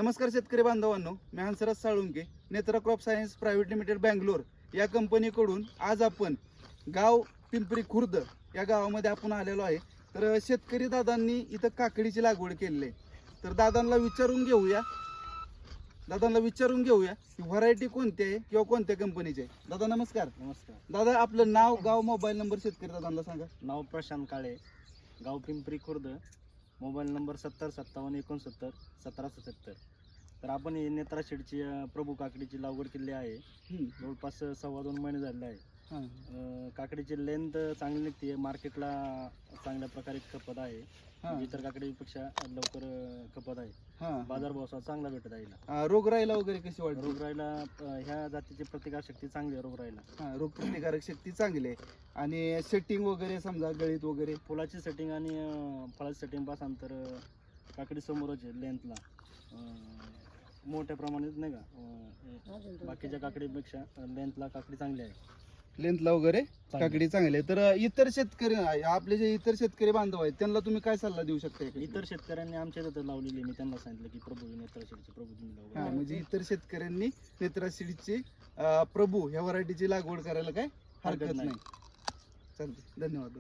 नमस्कार शेतकरी बांधवांनो, मी Hansraj Salunke, Netra crop science private limited Bangalore या कंपनीकडून आज आपण गाव पिंपरी खुर्द या गावामध्ये आपण आलेलो आहे. तर शेतकरी दादांनी इथं काकडीची लागवड केलेली आहे. तर दादांना विचारून घेऊया की व्हरायटी कोणती आहे किंवा कोणत्या कंपनीची आहे. दादा नमस्कार. नमस्कार. दादा आपलं नाव, गाव, मोबाईल नंबर शेतकरी दादांना सांगा. नाव प्रशांत काळे, गाव पिंपरी खुर्द, मोबाईल नंबर 7057691777. तर आपण ही नेत्रा शेडची प्रभू काकडीची लागवड केली आहे. जवळपास 2.25 महिने झालेले आहे. काकडीची लेंथ चांगली निघते, मार्केटला चांगल्या प्रकारे खपत आहे. इतर काकडीपेक्षा लवकर खपत आहे. बाजारभाव चांगला भेटत आहे. रोगराईला वगैरे कशी वाटते? रोगराईला ह्या जातीची प्रतिकारशक्ती चांगली आहे. रोगराईला रोग प्रतिकारक शक्ती चांगली आहे. आणि सेटिंग वगैरे समजा गळीत वगैरे फुलाची सेटिंग आणि फळाची सेटिंग पासून तर काकडी समोरच आहे. लेंथला मोठ्या प्रमाणात नाही का, बाकीच्या काकडीपेक्षा लेंथला काकडी चांगली आहे. लेंथला वगैरे काकडी चांगली आहे. तर इतर शेतकरी, आपले जे इतर शेतकरी बांधव आहेत त्यांना तुम्ही काय सल्ला देऊ शकता? इतर शेतकऱ्यांनी आमच्या इथं लावलेली, मी त्यांना सांगितलं की प्रभू नेत्रा शेडची प्रभू तुम्ही लावू. म्हणजे इतर शेतकऱ्यांनी नेत्रा सीडची प्रभू ह्या व्हरायटीची लागवड करायला काय हरकत नाही. चालते. धन्यवाद.